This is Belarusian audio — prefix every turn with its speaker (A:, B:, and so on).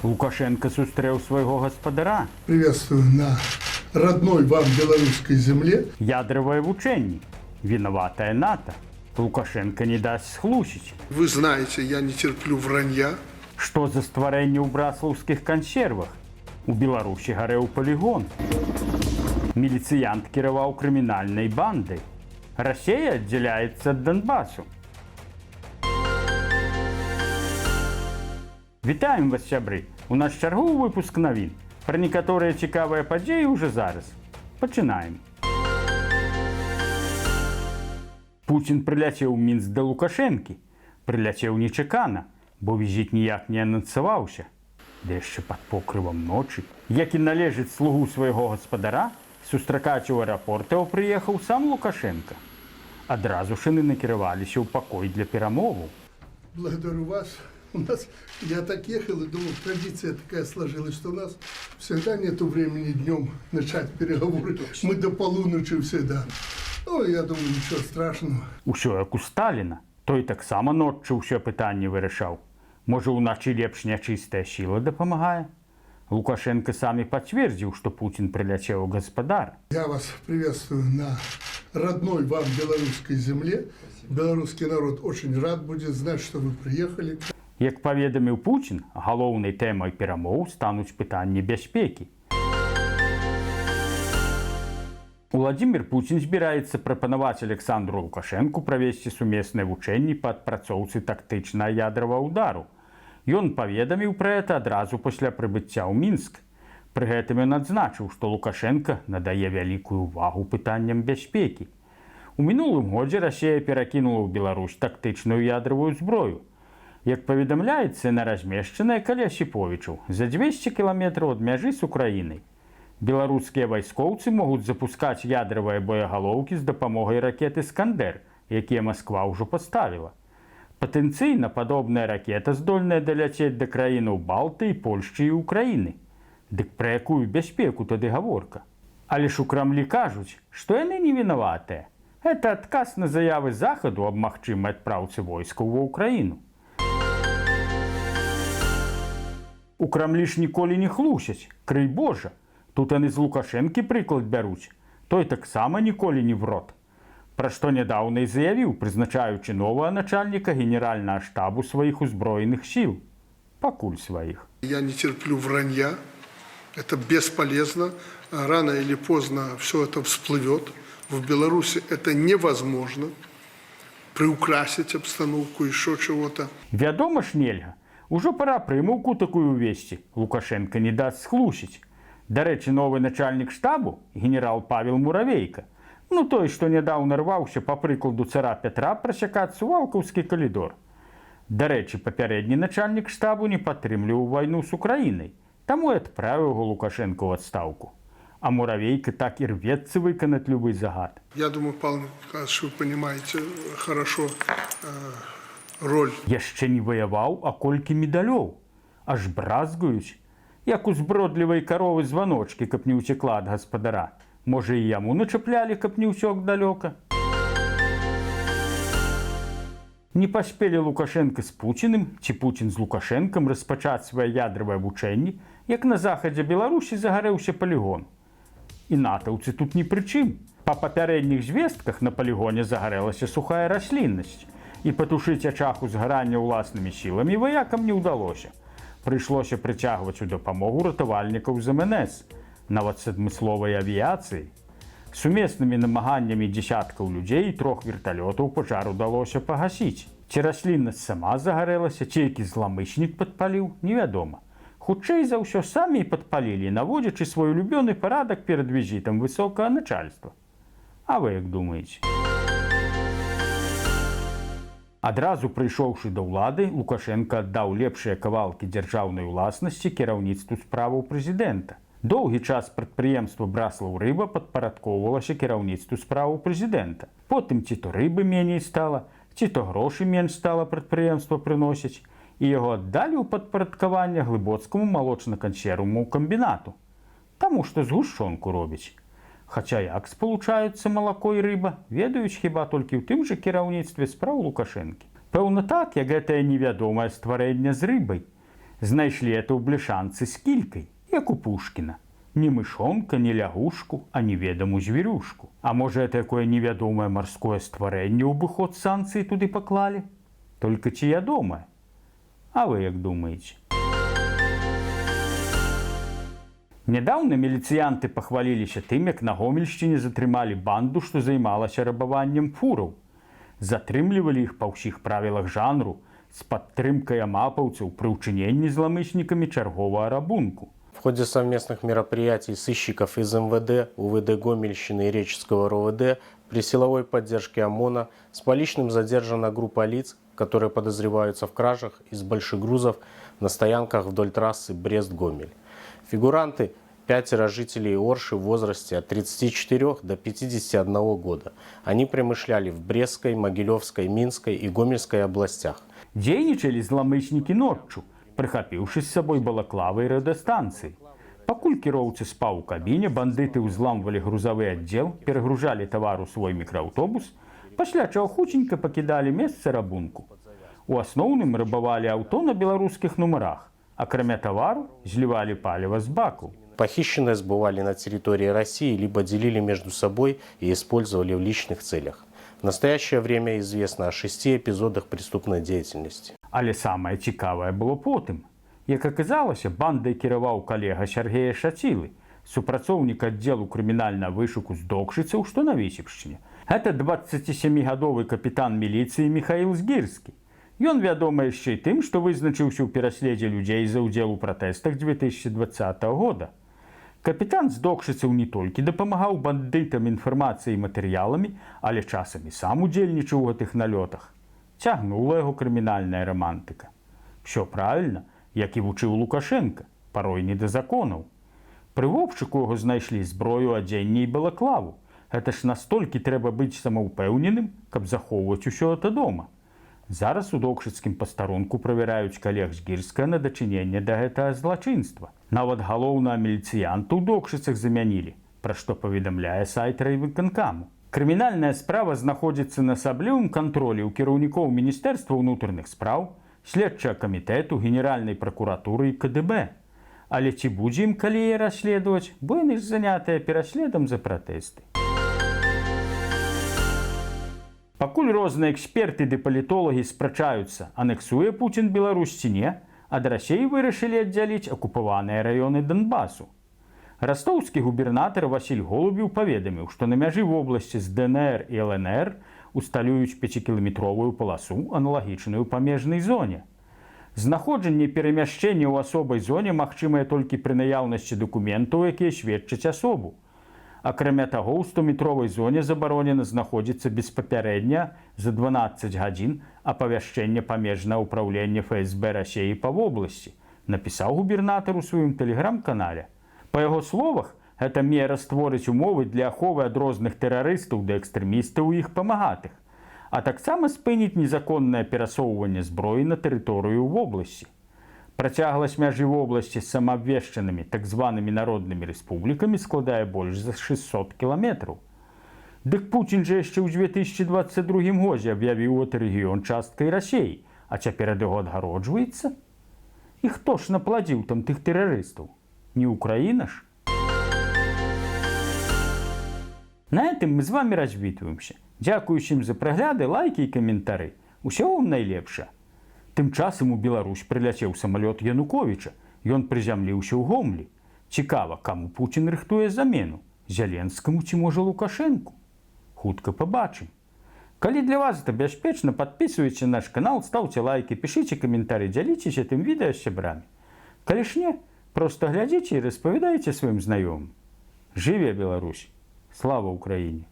A: Лукашенко сустрэў свайго гаспадара.
B: Приветствую на родной вам белорусской земле.
A: Ядровое вучэнне. Виноватая НАТО. Лукашенко не даст схлусіць.
B: Вы знаете, я не терплю вранья.
A: Што за стварэнне ў браслаўскіх кансервах? У Беларусі гарэў палігон. Міліцыянт кіраваў крымінальнай бандай. Расія аддзяляецца ад Донбасу. Вітаем вас, сябры! У нас чарговы выпуск навін. Пра некаторыя цікавыя падзеі ўжо зараз. Пачынаем. Пуцін прыляцеў у Мінск да Лукашэнкі. Прыляцеў нечакана, бо візіт ніяк не анансаваўся. Ды яшчэ пад покрывам ночы. Як і належыць слугу свайго гаспадара, сустракаць у аэрапортаў прыехаў сам Лукашенко. Адразу ж яны накіраваліся ў пакой для перамоваў.
B: Благодарю вас. У нас, я так ехал и думал, традиция такая сложилась, что у нас всегда нету времени днем начать переговоры. Мы до полуночи всегда. Ну, я думаю, ничего страшного.
A: Усё як у Сталіна. Той таксама ноччу ўсё пытанне вырашаў. Можа, уначы лепш нячыстая сіла дапамагае? Лукашенко сам і пацвердзіў, што Пуцін прыляцеў гаспадар.
B: Я вас приветствую на родной вам белорусской земле. Белорусский народ очень рад будет знать, что вы приехали.
A: Як паведаміў Пуцін, галоўнай тэмай перамоў стануць пытанні бяспекі. Уладзімір Пуцін збіраецца прапанаваць Александру Лукашэнку правесці сумесныя вучэнні па адпрацоўцы тактычнага ядравага ўдару. Ён паведаміў пра гэта адразу пасля прыбыцця ў Мінск. Пры гэтым ён адзначыў, што Лукашенка надае вялікую ўвагу пытанням бяспекі. У мінулым годзе Расія перакінула ў Беларусь тактычную ядравую зброю. Як паведамляецца, яна размешчаная каля Асіповічаў, за 200 кіламетраў ад мяжы з Украінай. Беларускія вайскоўцы могуць запускаць ядравыя боегалоўкі з дапамогай ракет «Іскандэр», якія Масква ўжо паставіла. Патэнцыйна падобная ракета здольная даляцець да краінаў Балтыі, Польшчы і Украіны. Дык пра якую бяспеку тады гаворка? Але ж у Крамлі кажуць, што яны не вінаватыя. Гэта адказ на заявы Захаду аб магчымай адпраўцы войскаў ва Ўкраіну. У Крамлі ж ніколі не хлусяць, крый Божа. Тут яны з Лукашэнкі прыклад бяруць. Той таксама ніколі не в рот. Пра што нядаўна і заявіў, прызначаючы новага начальніка генеральнага штабу сваіх узброеных сіл. Пакуль сваіх.
B: Я не терплю вранья. Это бесполезно. Рано или поздно все это всплывет. В Беларуси это невозможно. Приукрасить обстановку, еще чего-то.
A: Вядома ж нельга. Ужо пара прымаўку такую ўвесці. Лукашенко не даст схлусіць. Дарэчы, новы начальнік штабу, генерал Павел Муравейка, той, што нядаўна рваўся па прыкладу цара Пятра прасякаць Сувалкаўскі калідор. Дарэчы, папярэдні начальнік штабу не падтрымліваў вайну з Украінай, таму і адправіў яго Лукашенко ў адстаўку. А Муравейка так і рвецца выканаць любы загад.
B: Я думаю, Павел Николаевич, вы понимаете хорошо роль.
A: Яшчэ не ваяваў, а колькі медалёў. Аж бразгаюць, як у збродлівай каровы званочкі, каб не ўцекла ад гаспадара. Можа, і яму начаплялі, каб не ўсёк далёка. Не паспелі Лукашенко з Пуціным, ці Пуцін з Лукашэнкам распачаць свае ядравыя вучэнні, як на захадзе Беларусі загарэўся палігон. І натаўцы тут ні пры чым. Па папярэдніх звестках на палігоне загарэлася сухая расліннасць. І патушыць ачаг узгарання ўласнымі сіламі ваякам не ўдалося. Прыйшлося прыцягваць у дапамогу ратавальнікаў з МНС, нават з адмысловай авіяцыі. Сумеснымі намаганнямі дзесяткаў людзей і 3 верталётаў пажар удалося пагасіць. Ці расліннасць сама загарэлася, ці які зламычнік падпаліў, невядома. Хутчэй за ўсё самі і падпалілі, наводзячы свой улюбёны парадак перад візітам высокага начальства. А вы як думаеце? Адразу прыйшоўшы да ўлады, Лукашенко аддаў лепшыя кавалкі дзяржаўнай уласнасці кіраўніцтву справаў прэзідэнта. Доўгі час прадпрыемства «Браслаў-Рыба» падпарадкоўвалася кіраўніцтву справаў прэзідэнта. Потым ці то рыбы меней стала, ці то грошы менш стала прадпрыемства прыносіць, і яго аддалі ў падпарадкаванне глыбоцкаму малочна-кансервнаму камбінату. Таму што згушчонку робіць. Хаця як спалучаюцца малако і рыба, ведаюць хіба толькі ў тым жа кіраўніцтве спраў Лукашэнкі. Пэўна так, як гэтае невядомае стварэнне з рыбай. Знайшлі это ў бляшанцы з кількай, як у Пушкіна. Ні мышонка, ні лягушку, а неведаму звірюшку. А можа, это якое невядомае марское стварэнне ў абыход санкцыі туды паклалі? Толькі ці ядомае? А вы як думаеце? Нядаўна міліцыянты пахваліліся тым, як на Гомельшчыне затрымалі банду, што займалася рабаваннем фураў. Затрымлівалі іх па ўсіх правілах жанру з падтрымкай амапаўцаў пры ўчыненні зламыснікамі чарговага рабунку.
C: В ходе совместных мероприятий сыщиков из МВД, УВД Гомельщины и Реческого РОВД при силовой поддержке ОМОНа с поличным задержана группа лиц, которые подозреваются в кражах из больших грузов на стоянках вдоль трассы Брест-Гомель. Фигуранты – 5 жителей Орши в возрасте от 34 до 51 года. Они промышляли в Брестской, Могилевской, Минской и Гомельской областях.
A: Дзейнічалі зламыснікі ноччу, прыхапіўшы з сабой балаклавы і радыёстанцыі. Пакуль кіроўца спаў у кабіне, бандыты ўзламвалі грузавы аддзел, перагружалі тавар у свой мікрааўтобус, пасля чаго хутенька пакідалі месца рабунку. У асноўным рабавалі аўто на беларускіх нумарах, акрамя тавару злівалі паліва з бакаў.
C: Похищенное сбывали на территории России, либо делили между собой и использовали в личных целях. В настоящее время известно о 6 эпизодах преступной деятельности.
A: Але самае цікавае было потым. Як аказалася, бандай кіраваў калега Сяргея Шацілы, супрацоўнік аддзелу крымінальнага вышуку з Докшыцаў, што на Вісебшчыне. Гэта 27-гадовы капітан міліцыі Міхаіл Згірскі. Ён вядомы яшчэ і тым, што вызначыўся ў пераследзе людзей за ўдзел у пратэстах 2020 года. Капітан з Докшыцаў не толькі дапамагаў бандытам інфармацыяй і матэрыяламі, але часамі сам удзельнічаў у гэтых налётах. Цягнула яго крымінальная романтыка. Всё правільна, як і вучыў Лукашенка, парой не да законаў. Пры вопшчыку яго знайшлі зброю, адзенне і балаклаву. Гэта ж настолькі трэба быць самаўпэўненым, каб захоўваць усё гэта дома. Зараз у докшыцкім пастарунку правяраюць калег Згірскага на дачыненне да гэтага злачынства. Нават галоўнага міліцыянта ў Докшыцах замянілі, пра што паведамляе сайт райвыканкаму. Крымінальная справа знаходзіцца на асаблівым кантролі ў кіраўнікоў Міністэрства ўнутраных спраў, следчага камітэту, Генеральнай пракуратуры і КДБ. Але ці будзе ім калі яе расследаваць, бо яны ж занятыя пераследам за пратэсты. Пакуль розныя эксперты ды палітолагі спрачаюцца, анексуе Пуцін Беларусь ці не, ад Расіі вырашылі аддзяліць акупаваныя раёны Донбасу. Растоўскі губернатар Васіль Голубеў паведаміў, што на мяжы вобласці з ДНР і ЛНР усталююць 5-кіламетровую паласу, аналагічную памежнай зоне. Знаходжанне і перамяшчэнне ў асобай зоне магчымае толькі пры наяўнасці дакументаў, якія сведчаць асобу. Акрамя таго, у 100-метровай зоне забаронена знаходзіцца без папярэдня за 12 гадзін апавяшчэння памежнага ўпраўлення ФСБ Расіі па вобласці, напісаў губернатар у сваім тэлеграм-канале. Па яго словах, гэта мера створыць умовы для аховы ад розных тэрарыстаў ды экстрэмістаў і іх памагатых, а таксама спыніць незаконнае перасоўванне зброі на тэрыторыю вобласці. Працягласць мяжы вобласці з самаабвешчанымі так званымі народнымі рэспублікамі складае больш за 600 кіламетраў. Дык Пуцін жа яшчэ ў 2022 годзе аб'явіў гэты рэгіён часткай Расіі, а цяпер ад яго адгароджваецца? І хто ж напладзіў там тых тэрарыстаў? Не Украіна ж? На этом мы з вами развітваемся. Дзякую усім за прагляды, лайкі і каментары. Усё вам найлепшае. Тым часам у Беларусь прыляцеў самалёт Януковіча. Ён прызямліўся ў Гомлі. Цікава, каму Пуцін рыхтуе замену? Зеленскаму ці можа Лукашэнку? Хутка пабачым. Калі для вас гэта бяспечна, падпісвайце наш канал, стаўце лайкі, пішыце каментары, дзяліцеся тым відэа з сябрамі. Калі ж не, проста глядзіце і распавядайце сваім знаёмым. Жыве Беларусь! Слава Украіне!